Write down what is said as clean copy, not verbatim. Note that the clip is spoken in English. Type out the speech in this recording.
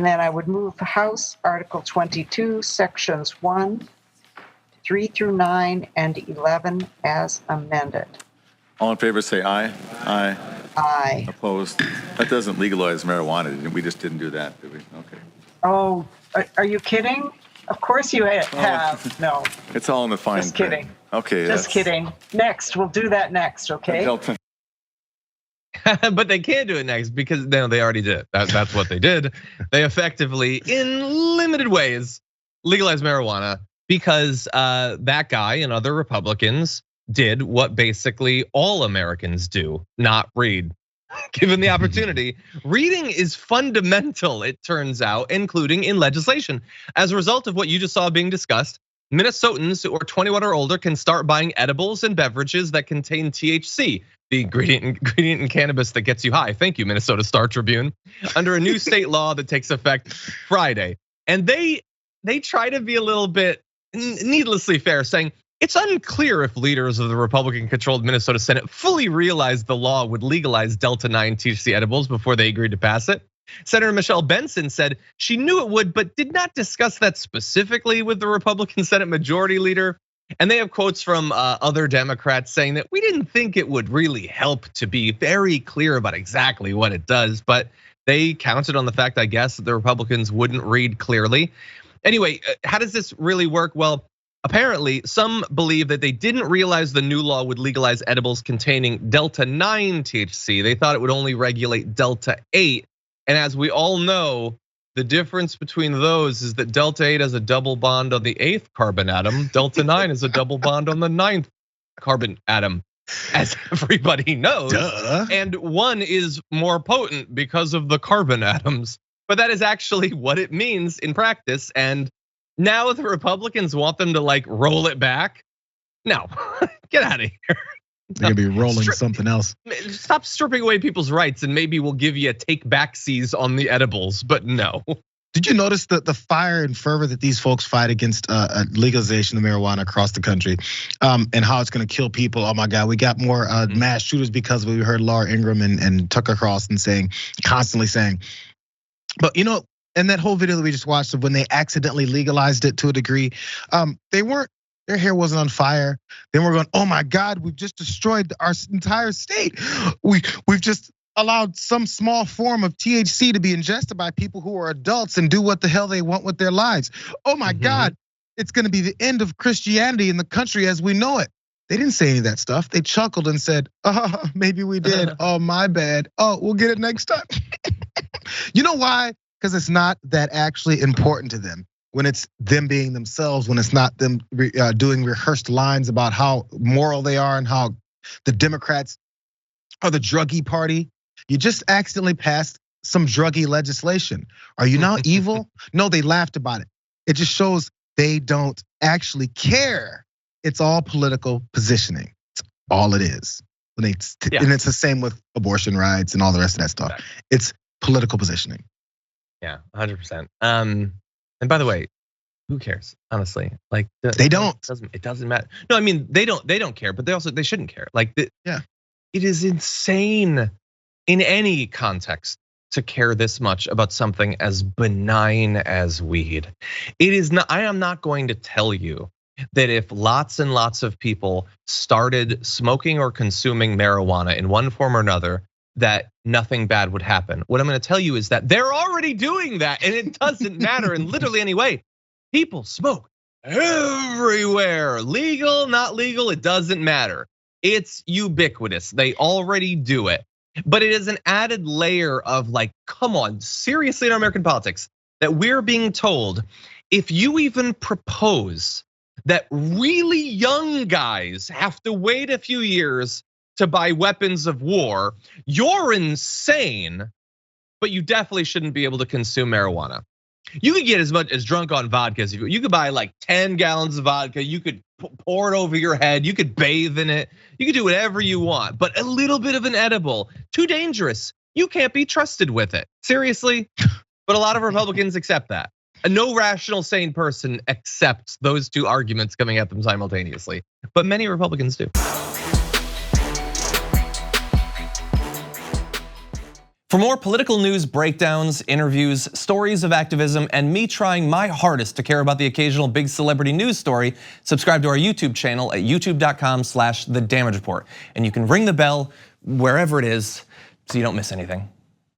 And then I would move House Article 22, Sections 1, 3 through 9, and 11 as amended. All in favor say aye. Aye. Aye. Opposed? That doesn't legalize marijuana. We just didn't do that, did we? Okay. Oh, are you kidding? Of course you have. No. It's all in the fine Just kidding. print. Okay. Just kidding. Next. We'll do that next, okay? But they can't do it next because no, they already did. That's what they did. They effectively, in limited ways, legalized marijuana because that guy and other Republicans did what basically all Americans do, not read. Given the opportunity, reading is fundamental, it turns out, including in legislation. As a result of what you just saw being discussed, Minnesotans who are 21 or older can start buying edibles and beverages that contain THC, the ingredient in cannabis that gets you high. Thank you, Minnesota Star-Tribune, under a new state law that takes effect Friday. And they try to be a little bit needlessly fair, saying it's unclear if leaders of the Republican-controlled Minnesota Senate fully realized the law would legalize Delta-9 THC edibles before they agreed to pass it. Senator Michelle Benson said she knew it would, but did not discuss that specifically with the Republican Senate Majority Leader. And they have quotes from other Democrats saying that we didn't think it would really help to be very clear about exactly what it does, but they counted on the fact, I guess, that the Republicans wouldn't read clearly. Anyway, how does this really work? Well, apparently some believe that they didn't realize the new law would legalize edibles containing Delta-9 THC. They thought it would only regulate Delta-8. And as we all know, the difference between those is that Delta-8 has a double bond on the 8th carbon atom. Delta-9 is a double bond on the 9th carbon atom, as everybody knows. Duh. And one is more potent because of the carbon atoms. But that is actually what it means in practice. And now the Republicans want them to like roll it back. No, get out of here. They're gonna be rolling something else. Stop stripping away people's rights and maybe we'll give you a take back seize on the edibles, but no. Did you notice the fire and fervor that these folks fight against legalization of marijuana across the country, and how it's gonna kill people? Oh my God, we got more mass shooters because we heard Laura Ingraham and Tucker Carlson constantly saying. But you know, in that whole video that we just watched of when they accidentally legalized it to a degree, their hair wasn't on fire. Then we're going, oh my God, we've just destroyed our entire state. We've just allowed some small form of THC to be ingested by people who are adults and do what the hell they want with their lives. Oh my God, it's gonna be the end of Christianity in the country as we know it. They didn't say any of that stuff. They chuckled and said, oh, maybe we did. Oh, my bad. Oh, we'll get it next time. You know why? Because it's not that actually important to them. When it's them being themselves, when it's not them doing rehearsed lines about how moral they are and how the Democrats are the druggy party. You just accidentally passed some druggy legislation. Are you now evil? No, they laughed about it. It just shows they don't actually care. It's all political positioning. It's all it is. And it's the same with abortion rights and all the rest of that stuff. Exactly. It's political positioning. Yeah, 100%. And by the way, who cares? Honestly, like they don't. It doesn't matter. No, I mean they don't care, but they shouldn't care. Like it is insane in any context to care this much about something as benign as weed. It is not. I am not going to tell you that if lots and lots of people started smoking or consuming marijuana in one form or another, that nothing bad would happen. What I'm gonna tell you is that they're already doing that and it doesn't matter in literally any way. People smoke everywhere, legal, not legal, it doesn't matter. It's ubiquitous, they already do it. But it is an added layer of like, come on, seriously in American politics, that we're being told if you even propose that really young guys have to wait a few years to buy weapons of war, you're insane, but you definitely shouldn't be able to consume marijuana. You could get as much as drunk on vodka as you could buy like 10 gallons of vodka, you could pour it over your head, you could bathe in it, you could do whatever you want, but a little bit of an edible, too dangerous. You can't be trusted with it, seriously. But a lot of Republicans accept that. No rational, sane person accepts those two arguments coming at them simultaneously, but many Republicans do. For more political news breakdowns, interviews, stories of activism, and me trying my hardest to care about the occasional big celebrity news story, subscribe to our YouTube channel at youtube.com/The Damage Report. And you can ring the bell wherever it is so you don't miss anything.